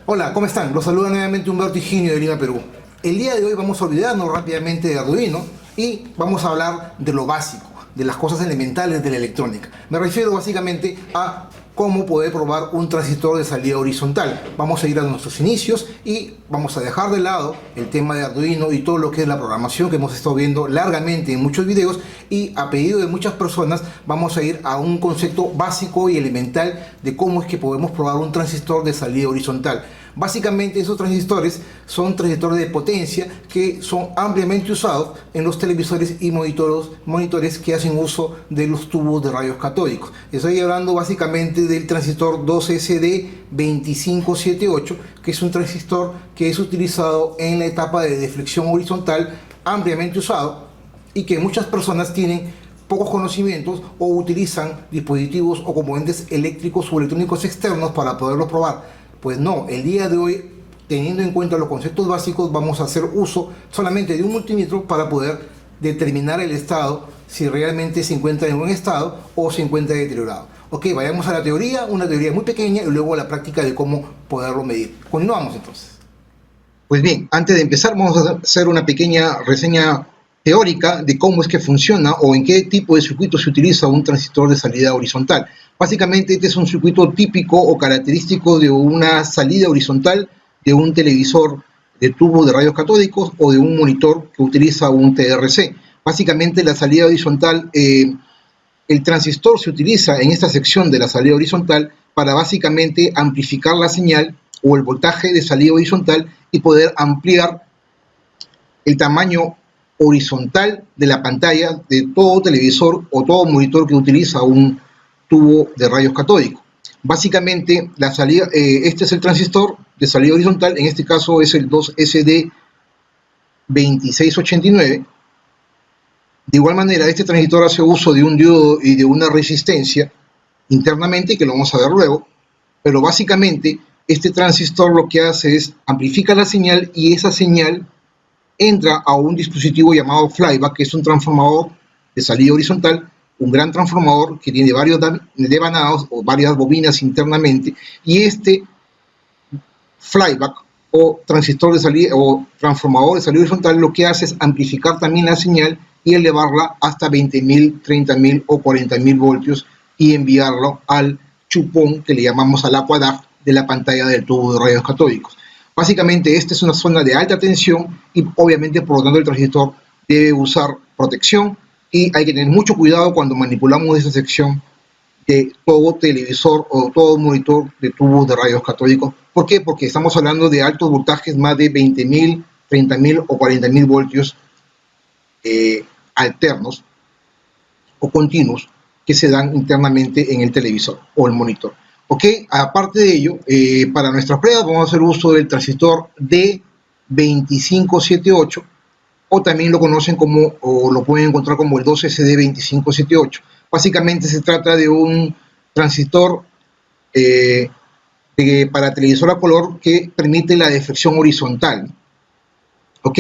Hola, ¿cómo están? Los saluda nuevamente Humberto Higinio de Lima, Perú. El día de hoy vamos a olvidarnos rápidamente de Arduino y vamos a hablar de lo básico, de las cosas elementales de la electrónica. Me refiero básicamente a cómo poder probar un transistor de salida horizontal. Vamos a ir a nuestros inicios y vamos a dejar de lado el tema de Arduino y todo lo que es la programación que hemos estado viendo largamente en muchos videos, y a pedido de muchas personas vamos a ir a un concepto básico y elemental de cómo es que podemos probar un transistor de salida horizontal. Básicamente esos transistores son transistores de potencia que son ampliamente usados en los televisores y monitores que hacen uso de los tubos de rayos catódicos. Estoy hablando básicamente del transistor 2SD2578, que es un transistor que es utilizado en la etapa de deflexión horizontal, ampliamente usado, y que muchas personas tienen pocos conocimientos o utilizan dispositivos o componentes eléctricos o electrónicos externos para poderlo probar. Pues no, el día de hoy, teniendo en cuenta los conceptos básicos, vamos a hacer uso solamente de un multímetro para poder determinar el estado, si realmente se encuentra en buen estado o se encuentra deteriorado. Ok, vayamos a la teoría, una teoría muy pequeña, y luego a la práctica de cómo poderlo medir. Continuamos entonces. Pues bien, antes de empezar vamos a hacer una pequeña reseña teórica de cómo es que funciona o en qué tipo de circuito se utiliza un transistor de salida horizontal. Básicamente este es un circuito típico o característico de una salida horizontal de un televisor de tubo de rayos catódicos o de un monitor que utiliza un TRC. Básicamente la salida horizontal, el transistor se utiliza en esta sección de la salida horizontal para básicamente amplificar la señal o el voltaje de salida horizontal y poder ampliar el tamaño horizontal de la pantalla de todo televisor o todo monitor que utiliza un tubo de rayos catódicos. Básicamente, la salida, este es el transistor de salida horizontal, en este caso es el 2SD2689. De igual manera, este transistor hace uso de un diodo y de una resistencia internamente, que lo vamos a ver luego, pero básicamente este transistor lo que hace es amplifica la señal y esa señal entra a un dispositivo llamado flyback, que es un transformador de salida horizontal, un gran transformador que tiene varios devanados o varias bobinas internamente, y este flyback o transistor de salida o transformador de salida horizontal lo que hace es amplificar también la señal y elevarla hasta 20.000, 30.000 o 40.000 voltios y enviarlo al chupón que le llamamos al aquadact de la pantalla del tubo de rayos catódicos. Básicamente esta es una zona de alta tensión y obviamente por lo tanto el transistor debe usar protección y hay que tener mucho cuidado cuando manipulamos esa sección de todo televisor o todo monitor de tubos de rayos catódicos. ¿Por qué? Porque estamos hablando de altos voltajes, más de 20.000, 30.000 o 40.000 voltios alternos o continuos que se dan internamente en el televisor o el monitor. Ok, aparte de ello, para nuestras pruebas vamos a hacer uso del transistor D2578, o también lo conocen como, o lo pueden encontrar como el 2SD2578. Básicamente se trata de un transistor para televisor a color que permite la deflexión horizontal. ¿Ok?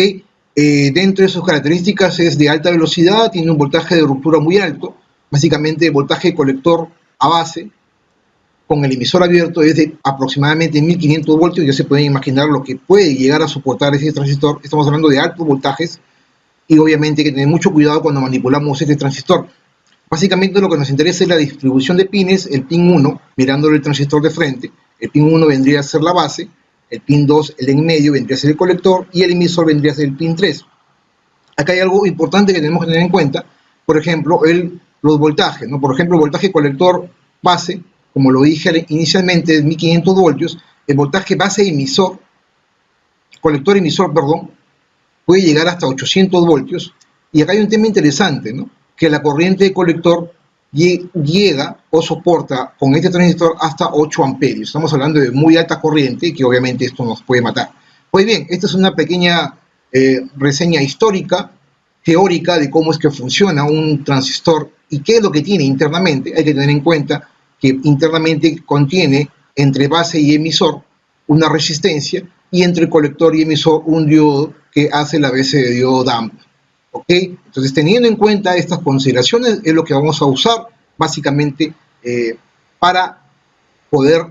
Dentro de sus características es de alta velocidad, tiene un voltaje de ruptura muy alto, básicamente el voltaje de colector a base con el emisor abierto es de aproximadamente 1500 voltios. Ya se pueden imaginar lo que puede llegar a soportar ese transistor. Estamos hablando de altos voltajes y obviamente hay que tener mucho cuidado cuando manipulamos este transistor. Básicamente lo que nos interesa es la distribución de pines. El pin 1, mirándole el transistor de frente, el pin 1 vendría a ser la base, el pin 2, el en medio, vendría a ser el colector y el emisor vendría a ser el pin 3. Acá hay algo importante que tenemos que tener en cuenta, por ejemplo, los voltajes, ¿no? Por ejemplo, el voltaje colector base, como lo dije inicialmente, es 1500 voltios. El voltaje base emisor, colector emisor, perdón, puede llegar hasta 800 voltios. Y acá hay un tema interesante, ¿no? Que la corriente de colector llega o soporta con este transistor hasta 8 amperios. Estamos hablando de muy alta corriente y que obviamente esto nos puede matar. Pues bien, esta es una pequeña reseña histórica, teórica de cómo es que funciona un transistor y qué es lo que tiene internamente. Hay que tener en cuenta que internamente contiene entre base y emisor una resistencia y entre colector y emisor un diodo que hace la base de diodo DAMP. ¿Ok? Entonces, teniendo en cuenta estas consideraciones, es lo que vamos a usar básicamente para poder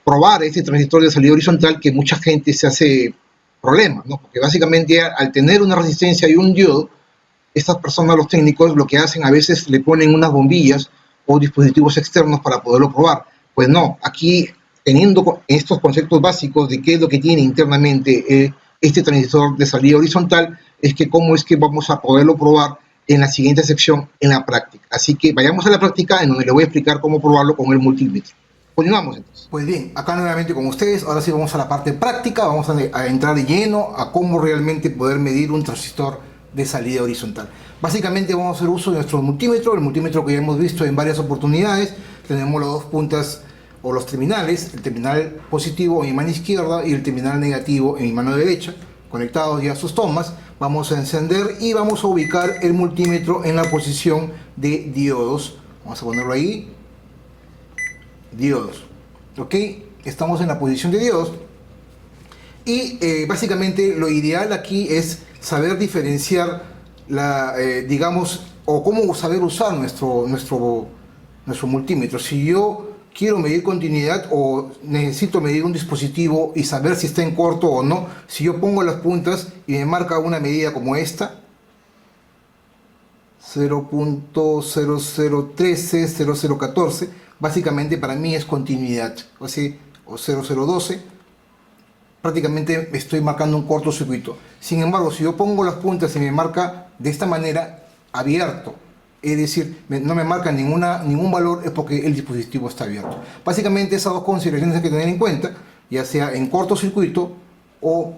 probar este transistor de salida horizontal que mucha gente se hace problema, ¿no? Porque básicamente al tener una resistencia y un diodo, estas personas, los técnicos, lo que hacen a veces le ponen unas bombillas o dispositivos externos para poderlo probar. Pues no, aquí teniendo estos conceptos básicos de qué es lo que tiene internamente este transistor de salida horizontal, es que cómo es que vamos a poderlo probar en la siguiente sección, en la práctica. Así que vayamos a la práctica, en donde le voy a explicar cómo probarlo con el multímetro. Continuamos entonces. Pues bien, acá nuevamente con ustedes, ahora sí vamos a la parte práctica, vamos a entrar de lleno a cómo realmente poder medir un transistor de salida horizontal. Básicamente vamos a hacer uso de nuestro multímetro, el multímetro que ya hemos visto en varias oportunidades. Tenemos las dos puntas o los terminales, el terminal positivo en mi mano izquierda y el terminal negativo en mi mano derecha, conectados ya a sus tomas. Vamos a encender y vamos a ubicar el multímetro en la posición de diodos. Vamos a ponerlo ahí, diodos. Ok, estamos en la posición de diodos. Y básicamente lo ideal aquí es saber diferenciar digamos, o cómo saber usar nuestro multímetro. Si yo quiero medir continuidad o necesito medir un dispositivo y saber si está en corto o no, si yo pongo las puntas y me marca una medida como esta, 0.0013, 0014, básicamente para mí es continuidad, o 0012, prácticamente estoy marcando un cortocircuito. Sin embargo, si yo pongo las puntas y me marca de esta manera, abierto, es decir, no me marca ningún valor, es porque el dispositivo está abierto. Básicamente esas dos consideraciones hay que tener en cuenta, ya sea en cortocircuito o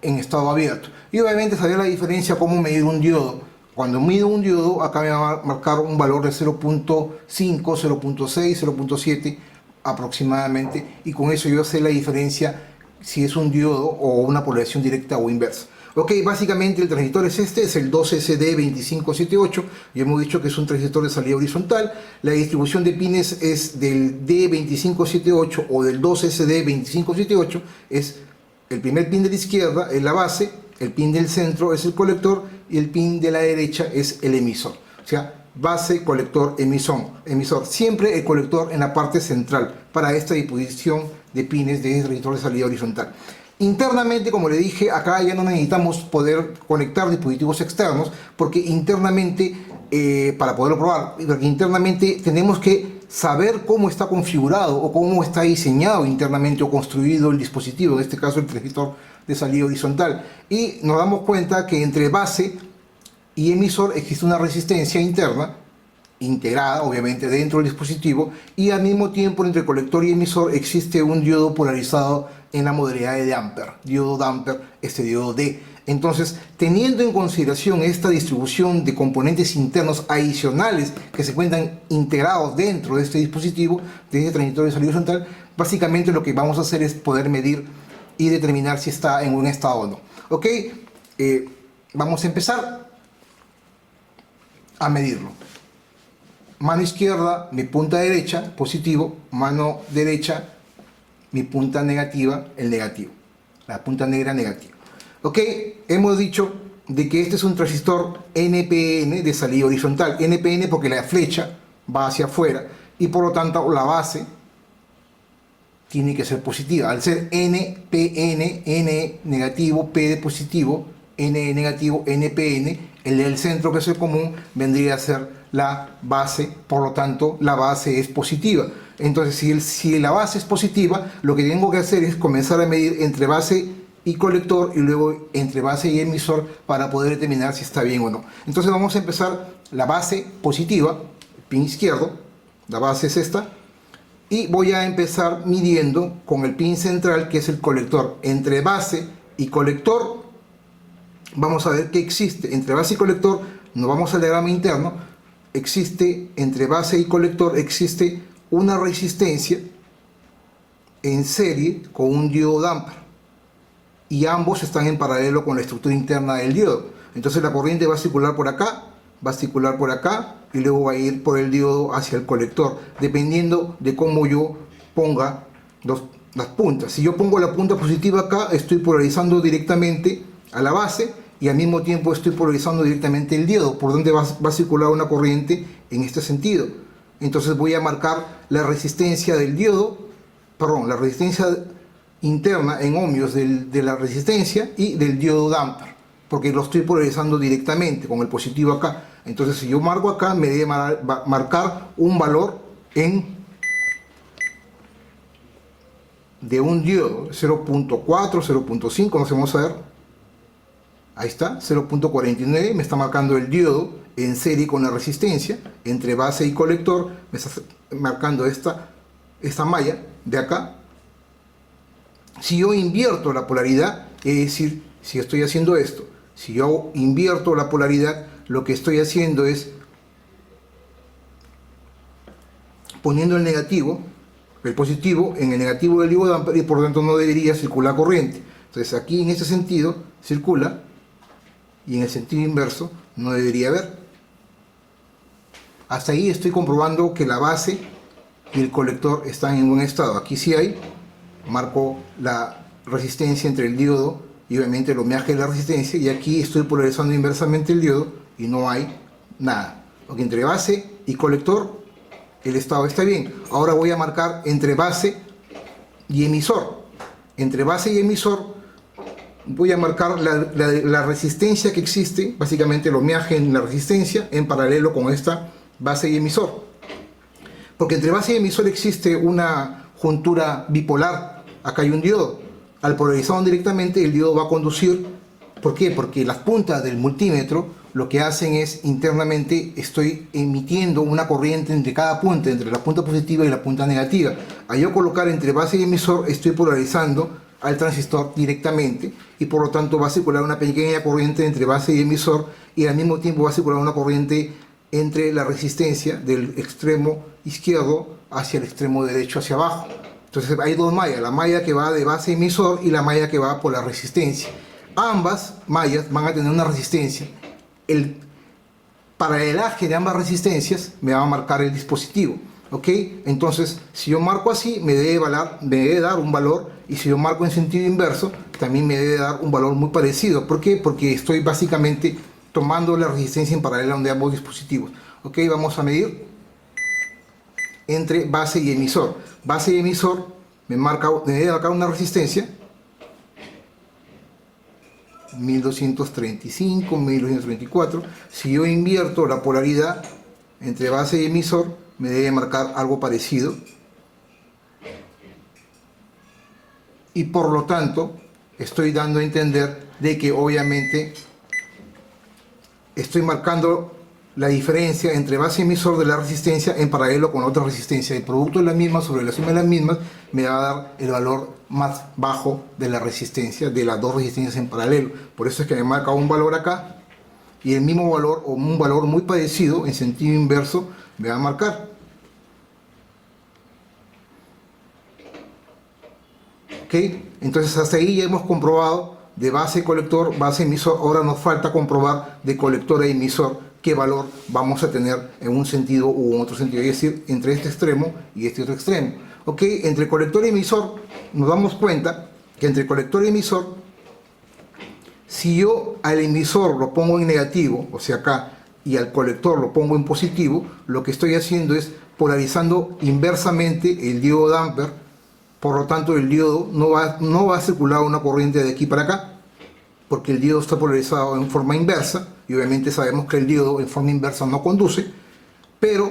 en estado abierto. Y obviamente saber la diferencia cómo medir un diodo. Cuando mido un diodo, acá me va a marcar un valor de 0.5, 0.6, 0.7 aproximadamente, y con eso yo sé la diferencia si es un diodo o una polarización directa o inversa. Ok, básicamente el transistor es este, es el 2SD2578, ya hemos dicho que es un transistor de salida horizontal. La distribución de pines es del D2578 o del 2SD2578, es el primer pin de la izquierda, es la base, el pin del centro es el colector y el pin de la derecha es el emisor. O sea, base, colector, emisor. Siempre el colector en la parte central para esta disposición de pines de transistor de salida horizontal. Internamente, como le dije, acá ya no necesitamos poder conectar dispositivos externos, porque internamente, para poderlo probar, porque internamente tenemos que saber cómo está configurado o cómo está diseñado internamente o construido el dispositivo, en este caso el transistor de salida horizontal. Y nos damos cuenta que entre base y emisor existe una resistencia interna, integrada obviamente dentro del dispositivo, y al mismo tiempo entre colector y emisor existe un diodo polarizado en la modalidad de Ampere, diodo Ampere, este diodo D. Entonces, teniendo en consideración esta distribución de componentes internos adicionales que se encuentran integrados dentro de este dispositivo, de este transistor de salida horizontal, básicamente lo que vamos a hacer es poder medir y determinar si está en un estado o no. Ok, vamos a empezar a medirlo. Mano izquierda, mi punta derecha, positivo, mano derecha, mi punta negativa, el negativo, la punta negra negativa. Ok, hemos dicho de que este es un transistor NPN de salida horizontal. NPN porque la flecha va hacia afuera y por lo tanto la base tiene que ser positiva. Al ser NPN, N negativo, P de positivo, N negativo, NPN, el del centro, que es el común, vendría a ser la base, por lo tanto la base es positiva. Entonces si la base es positiva, lo que tengo que hacer es comenzar a medir entre base y colector y luego entre base y emisor para poder determinar si está bien o no. Entonces vamos a empezar la base positiva, pin izquierdo, la base es esta, y voy a empezar midiendo con el pin central, que es el colector. Entre base y colector vamos a ver qué existe. Entre base y colector, nos vamos al diagrama interno, existe entre base y colector existe una resistencia en serie con un diodo Ampere, y ambos están en paralelo con la estructura interna del diodo. Entonces la corriente va a circular por acá, va a circular por acá y luego va a ir por el diodo hacia el colector, dependiendo de cómo yo ponga las puntas. Si yo pongo la punta positiva acá, estoy polarizando directamente a la base y al mismo tiempo estoy polarizando directamente el diodo, por donde va a circular una corriente en este sentido. Entonces voy a marcar la resistencia del diodo perdón, la resistencia interna en ohmios de la resistencia y del diodo damper, porque lo estoy polarizando directamente con el positivo acá. Entonces, si yo marco acá, me debe marcar un valor de un diodo 0.4, 0.5, no sé, vamos a ver. Ahí está, 0.49, me está marcando el diodo en serie con la resistencia entre base y colector, me está marcando esta malla de acá. Si yo invierto la polaridad, es decir, si estoy haciendo esto, si yo invierto la polaridad, lo que estoy haciendo es poniendo el negativo, el positivo en el negativo del diodo damper, y por lo tanto no debería circular corriente. Entonces aquí en este sentido circula, y en el sentido inverso no debería haber. Hasta ahí estoy comprobando que la base y el colector están en buen estado. Aquí sí hay, marco la resistencia entre el diodo y obviamente el ohmiaje de la resistencia, y aquí estoy polarizando inversamente el diodo y no hay nada. Porque entre base y colector el estado está bien. Ahora voy a marcar entre base y emisor. Entre base y emisor voy a marcar la resistencia que existe, básicamente el ohmiaje en la resistencia en paralelo con esta base y emisor. Porque entre base y emisor existe una juntura bipolar. Acá hay un diodo. Al polarizarlo directamente, el diodo va a conducir. ¿Por qué? Porque las puntas del multímetro lo que hacen es internamente estoy emitiendo una corriente entre cada punta, entre la punta positiva y la punta negativa. Al yo colocar entre base y emisor, estoy polarizando al transistor directamente, y por lo tanto va a circular una pequeña corriente entre base y emisor, y al mismo tiempo va a circular una corriente entre la resistencia del extremo izquierdo hacia el extremo derecho hacia abajo. Entonces hay dos mallas, la malla que va de base a emisor y la malla que va por la resistencia. Ambas mallas van a tener una resistencia. El paralelaje de ambas resistencias me va a marcar el dispositivo, ¿ok? Entonces, si yo marco así, me debe dar un valor, y si yo marco en sentido inverso, también me debe dar un valor muy parecido. ¿Por qué? Porque estoy básicamente tomando la resistencia en paralelo de ambos dispositivos. ¿Ok? Vamos a medir entre base y emisor. Base y emisor me debe marcar una resistencia 1235, 1234. Si yo invierto la polaridad entre base y emisor, me debe marcar algo parecido, y por lo tanto estoy dando a entender de que obviamente estoy marcando la diferencia entre base y emisor de la resistencia en paralelo con otra resistencia. El producto de las mismas sobre la suma de las mismas me va a dar el valor más bajo de la resistencia de las dos resistencias en paralelo. Por eso es que me marca un valor acá, y el mismo valor o un valor muy parecido en sentido inverso me va a marcar. ¿Ok? Entonces hasta ahí ya hemos comprobado de base colector, base emisor. Ahora nos falta comprobar de colector a emisor qué valor vamos a tener en un sentido u en otro sentido, es decir, entre este extremo y este otro extremo. ¿Ok? Entre colector y emisor nos damos cuenta que entre colector y emisor, si yo al emisor lo pongo en negativo, o sea acá, y al colector lo pongo en positivo, lo que estoy haciendo es polarizando inversamente el diodo damper. Por lo tanto, el diodo no va a circular una corriente de aquí para acá, porque el diodo está polarizado en forma inversa, y obviamente sabemos que el diodo en forma inversa no conduce. Pero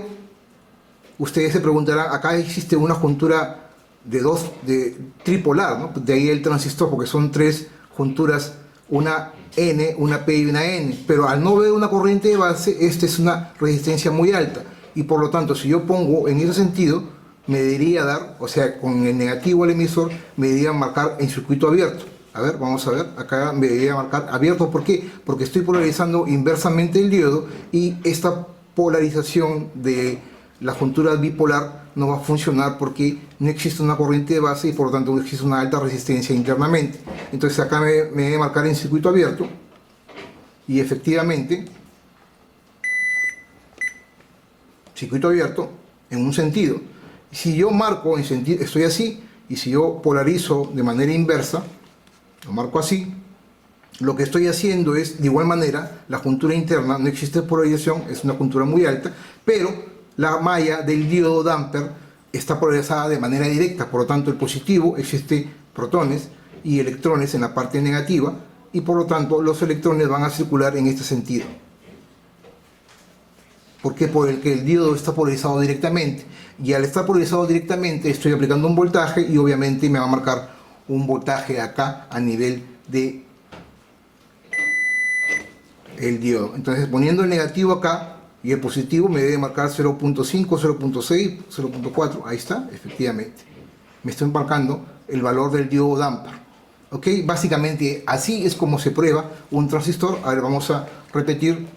ustedes se preguntarán, acá existe una juntura de tripolar, ¿no? De ahí el transistor, porque son tres junturas, una N, una P y una N, pero al no ver una corriente de base, esta es una resistencia muy alta, y por lo tanto, si yo pongo en ese sentido, me debería dar, o sea, con el negativo al emisor, me debería marcar en circuito abierto. A ver, vamos a ver, acá me debería marcar abierto. ¿Por qué? Porque estoy polarizando inversamente el diodo, y esta polarización de la juntura bipolar no va a funcionar porque no existe una corriente de base, y por lo tanto no existe una alta resistencia internamente. Entonces acá me debe marcar en circuito abierto, y efectivamente circuito abierto en un sentido. Si yo marco en sentido, estoy así, y si yo polarizo de manera inversa, lo marco así, lo que estoy haciendo es, de igual manera, la juntura interna, no existe polarización, es una juntura muy alta, pero la malla del diodo damper está polarizada de manera directa, por lo tanto el positivo existe protones y electrones en la parte negativa, y por lo tanto los electrones van a circular en este sentido. ¿Por qué? Porque el diodo está polarizado directamente, y al estar polarizado directamente estoy aplicando un voltaje y obviamente me va a marcar un voltaje acá a nivel de el diodo. Entonces, poniendo el negativo acá y el positivo me debe marcar 0.5, 0.6, 0.4. Ahí está, efectivamente. Me estoy marcando el valor del diodo Damper. ¿Ok? Básicamente así es como se prueba un transistor. A ver, vamos a repetir,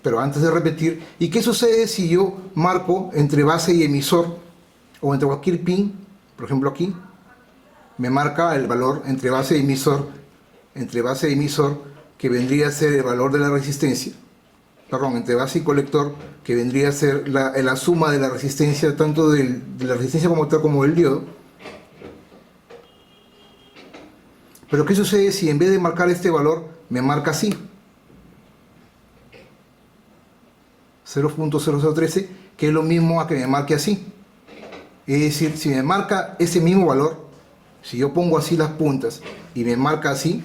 pero antes de repetir, ¿y qué sucede si yo marco entre base y emisor o entre cualquier pin? Por ejemplo aquí me marca el valor entre base e emisor, que vendría a ser el valor de la resistencia, perdón, entre base y colector, que vendría a ser la suma de la resistencia, tanto de la resistencia como tal como del diodo. Pero ¿qué sucede si en vez de marcar este valor me marca así? 0.0013, que es lo mismo a que me marque así. Es decir, si me marca ese mismo valor, si yo pongo así las puntas y me marca así,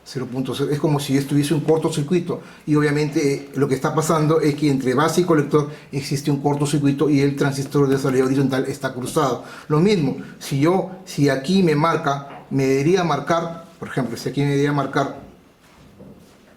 0.0, es como si estuviese un cortocircuito, y obviamente lo que está pasando es que entre base y colector existe un cortocircuito y el transistor de salida horizontal está cruzado. Lo mismo, si aquí me marca, me debería marcar, por ejemplo, si aquí me debería marcar,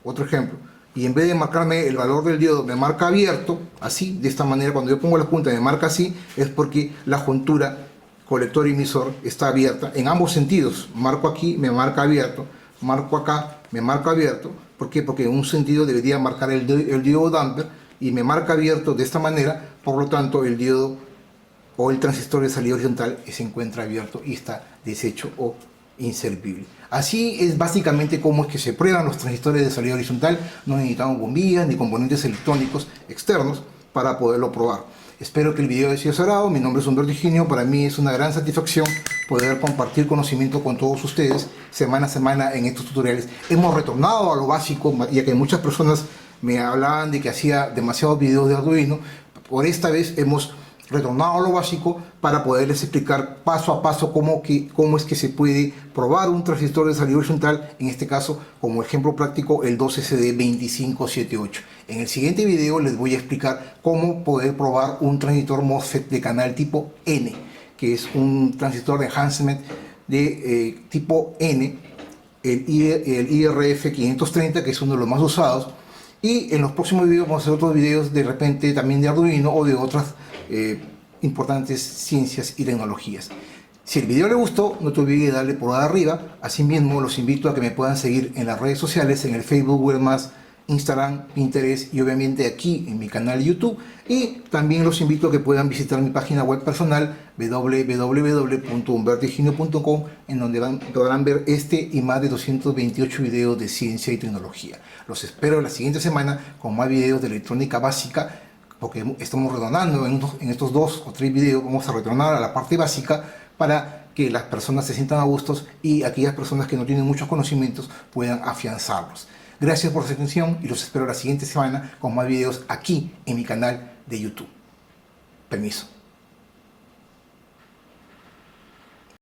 otro ejemplo, y en vez de marcarme el valor del diodo me marca abierto, así, de esta manera, cuando yo pongo las puntas me marca así, es porque la juntura colector y emisor está abierta en ambos sentidos. Marco aquí, me marca abierto, marco acá, me marca abierto. ¿Por qué? Porque en un sentido debería marcar el diodo Damper y me marca abierto de esta manera, por lo tanto el diodo o el transistor de salida horizontal se encuentra abierto y está deshecho o inservible. Así es básicamente como es que se prueban los transistores de salida horizontal. No necesitamos bombillas ni componentes electrónicos externos para poderlo probar. Espero que el video haya sido de su agrado. Mi nombre es Humberto Higinio. Para mí es una gran satisfacción poder compartir conocimiento con todos ustedes semana a semana en estos tutoriales. Hemos retornado a lo básico, ya que muchas personas me hablaban de que hacía demasiados videos de Arduino. Por esta vez hemos retornado a lo básico para poderles explicar paso a paso cómo es que se puede probar un transistor de salida horizontal, en este caso como ejemplo práctico el 2SD2578. En el siguiente video les voy a explicar cómo poder probar un transistor MOSFET de canal tipo N, que es un transistor de enhancement de tipo N, el IRF 530, que es uno de los más usados. Y en los próximos videos vamos a hacer otros videos de repente también de Arduino o de otras importantes ciencias y tecnologías. Si el video les gustó, no te olvides de darle por arriba. Asimismo, los invito a que me puedan seguir en las redes sociales, en el Facebook, Google+, Instagram, Pinterest y obviamente aquí en mi canal de YouTube. Y también los invito a que puedan visitar mi página web personal www.humbertohiginio.com, en donde podrán ver este y más de 228 videos de ciencia y tecnología. Los espero la siguiente semana con más videos de electrónica básica, porque estamos retornando en estos 2 o 3 videos. Vamos a retornar a la parte básica para que las personas se sientan a gustos y aquellas personas que no tienen muchos conocimientos puedan afianzarlos. Gracias por su atención y los espero la siguiente semana con más videos aquí en mi canal de YouTube. Permiso.